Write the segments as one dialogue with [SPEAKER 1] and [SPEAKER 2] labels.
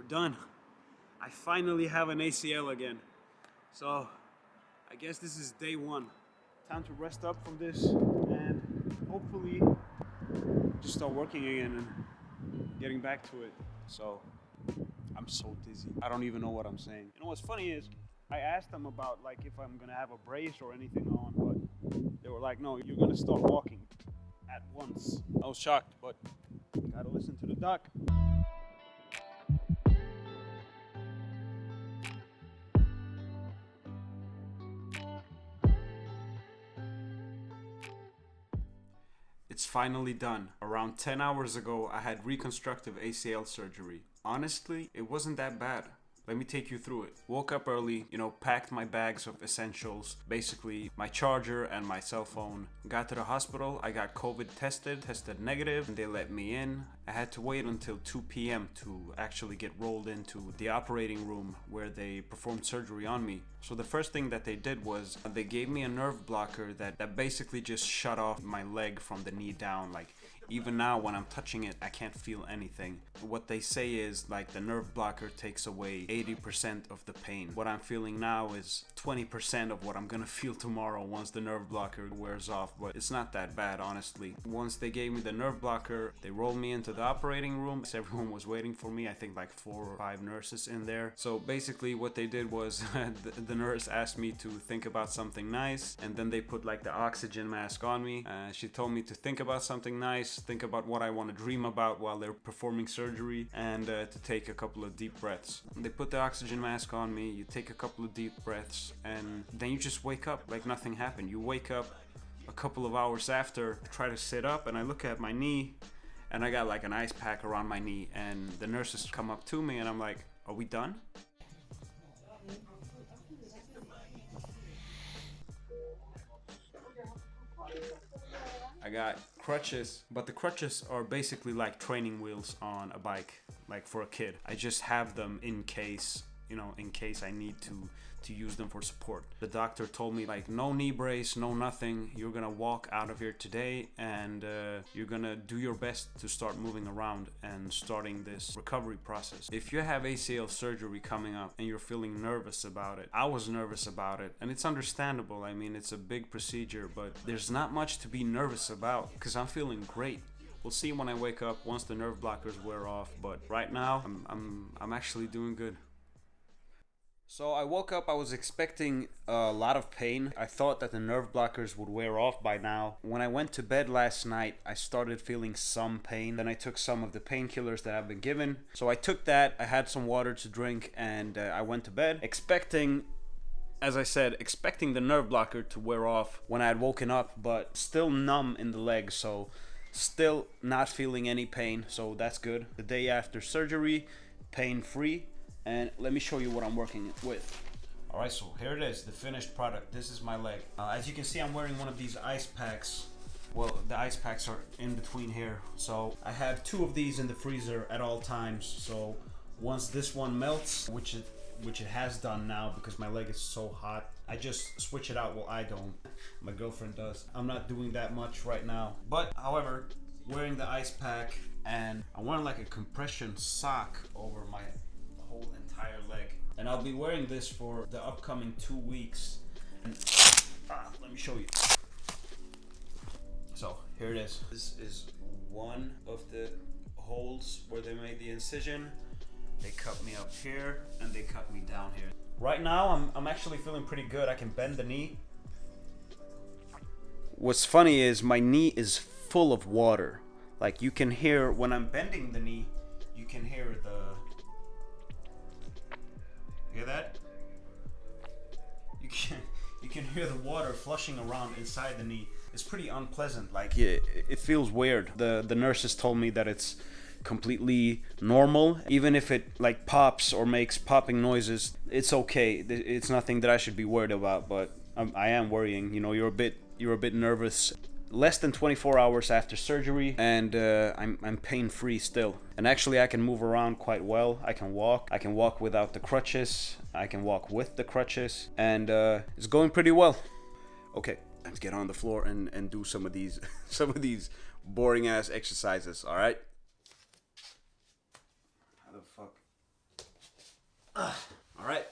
[SPEAKER 1] done. I finally have an ACL again. So I guess this is day one. Time to rest up from this and hopefully just start working again and getting back to it. So I'm so dizzy. I don't even know what I'm saying. You know what's funny is I asked them about like if I'm gonna have a brace or anything on, but they were like, no, you're gonna start walking at once. I was shocked, but gotta listen to the doc. It's finally done. Around 10 hours ago, I had reconstructive ACL surgery. Honestly, it wasn't that bad. Let me take you through it. Woke up early, packed my bags of essentials, basically my charger and my cell phone. Got to the hospital, I got COVID tested negative, and they let me in. I had to wait until 2 p.m. to actually get rolled into the operating room where they performed surgery on me. So the first thing that they did was they gave me a nerve blocker that basically just shut off my leg from the knee down. Like, even now when I'm touching it, I can't feel anything. What they say is like the nerve blocker takes away 80% of the pain. What I'm feeling now is 20% of what I'm gonna feel tomorrow once the nerve blocker wears off, but it's not that bad, honestly. Once they gave me the nerve blocker, they rolled me into the operating room. Everyone was waiting for me. I think like 4 or 5 nurses in there. So basically what they did was the nurse asked me to think about something nice, and then they put like the oxygen mask on me. She told me to think about something nice, think about what I want to dream about while they're performing surgery, and to take a couple of deep breaths. They put the oxygen mask on me, you take a couple of deep breaths, and then you just wake up like nothing happened. You wake up a couple of hours after, try to sit up, and I look at my knee, and I got like an ice pack around my knee, and the nurses come up to me, and I'm like, are we done? I got crutches, but the crutches are basically like training wheels on a bike, like for a kid. I just have them in case, in case I need to use them for support. The doctor told me like no knee brace, no nothing. You're gonna walk out of here today, and you're gonna do your best to start moving around and starting this recovery process. If you have ACL surgery coming up and you're feeling nervous about it, I was nervous about it, and it's understandable. I mean, it's a big procedure, but there's not much to be nervous about because I'm feeling great. We'll see when I wake up once the nerve blockers wear off, but right now I'm actually doing good. So I woke up, I was expecting a lot of pain. I thought that the nerve blockers would wear off by now. When I went to bed last night, I started feeling some pain. Then I took some of the painkillers that I've been given. So I took that, I had some water to drink, and I went to bed expecting, as I said, expecting the nerve blocker to wear off when I had woken up, but still numb in the leg, so still not feeling any pain, so that's good. The day after surgery, pain-free. And let me show you what I'm working with. Alright, so here it is, the finished product. This is my leg. As you can see, I'm wearing one of these ice packs. Well, the ice packs are in between here. So I have 2 of these in the freezer at all times. So once this one melts, which it has done now because my leg is so hot, I just switch it out. Well, I don't. My girlfriend does. I'm not doing that much right now. But, however, wearing the ice pack, and I'm wearing like a compression sock over my whole entire leg, and I'll be wearing this for the upcoming 2 weeks. And let me show you. So here it is. This is one of the holes where they made the incision. They cut me up here and they cut me down here. Right now I'm actually feeling pretty good. I can bend the knee. What's funny is my knee is full of water. Like, you can hear when I'm bending the knee, you can hear hear that? You can hear the water flushing around inside the knee. It's pretty unpleasant. Like, it feels weird. The nurses told me that it's completely normal. Even if it like pops or makes popping noises, it's okay. It's nothing that I should be worried about, but I am worrying. You're a bit nervous. Less than 24 hours after surgery, and I'm pain-free still. And actually I can move around quite well. I can walk without the crutches, I can walk with the crutches, and it's going pretty well. Okay, let's get on the floor and do some of these boring ass exercises. All right, how the fuck All right,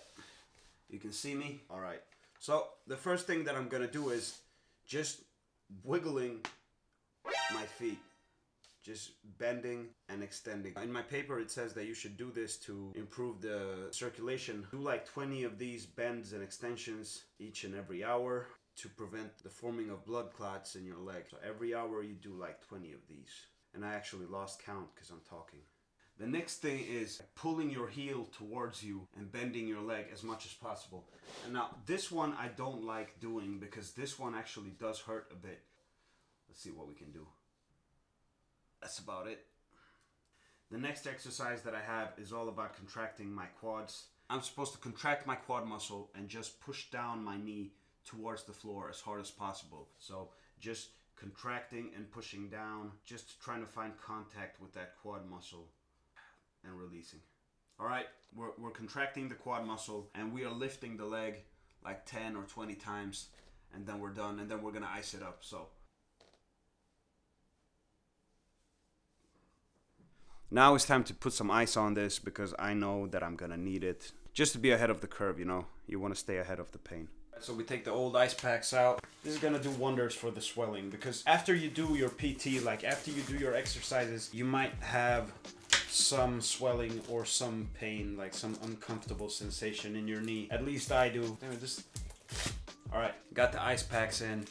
[SPEAKER 1] you can see me. All right, so the first thing that I'm gonna do is just wiggling my feet, just bending and extending. In my paper it says that you should do this to improve the circulation. Do like 20 of these bends and extensions each and every hour to prevent the forming of blood clots in your leg. So every hour you do like 20 of these. And I actually lost count because I'm talking. The next thing is pulling your heel towards you and bending your leg as much as possible. And now this one I don't like doing because this one actually does hurt a bit. Let's see what we can do. That's about it. The next exercise that I have is all about contracting my quads. I'm supposed to contract my quad muscle and just push down my knee towards the floor as hard as possible. So just contracting and pushing down, just trying to find contact with that quad muscle and releasing. All right, we're contracting the quad muscle and we are lifting the leg like 10 or 20 times, and then we're done, and then we're gonna ice it up. So now it's time to put some ice on this because I know that I'm gonna need it just to be ahead of the curve, you know? You wanna stay ahead of the pain. So we take the old ice packs out. This is gonna do wonders for the swelling because after you do your PT, like after you do your exercises, you might have some swelling or some pain, like some uncomfortable sensation in your knee. At least I do. All right, got the ice packs in.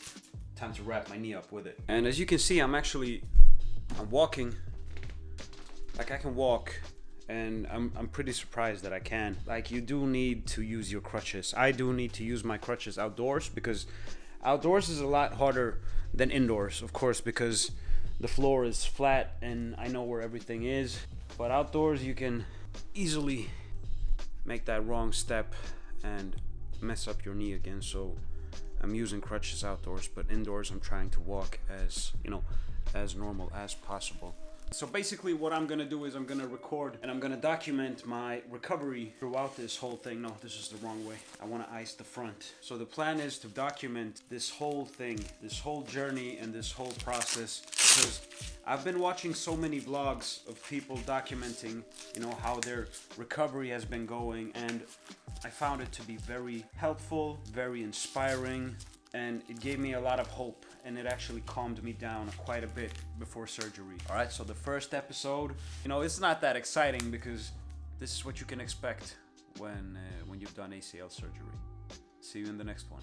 [SPEAKER 1] Time to wrap my knee up with it. And as you can see, I'm walking. Like I can walk, and I'm pretty surprised that I can. Like you do need to use your crutches. I do need to use my crutches outdoors because outdoors is a lot harder than indoors, of course, because the floor is flat and I know where everything is. But outdoors you can easily make that wrong step and mess up your knee again. So I'm using crutches outdoors, but indoors I'm trying to walk as, you know, as normal as possible. So basically what I'm gonna do is I'm gonna record and I'm gonna document my recovery throughout this whole thing. No, this is the wrong way. I wanna ice the front. So the plan is to document this whole thing, this whole journey and this whole process, because I've been watching so many vlogs of people documenting, you know, how their recovery has been going, and I found it to be very helpful, very inspiring, and it gave me a lot of hope, and it actually calmed me down quite a bit before surgery. All right, so the first episode, you know, it's not that exciting because this is what you can expect when you've done ACL surgery. See you in the next one.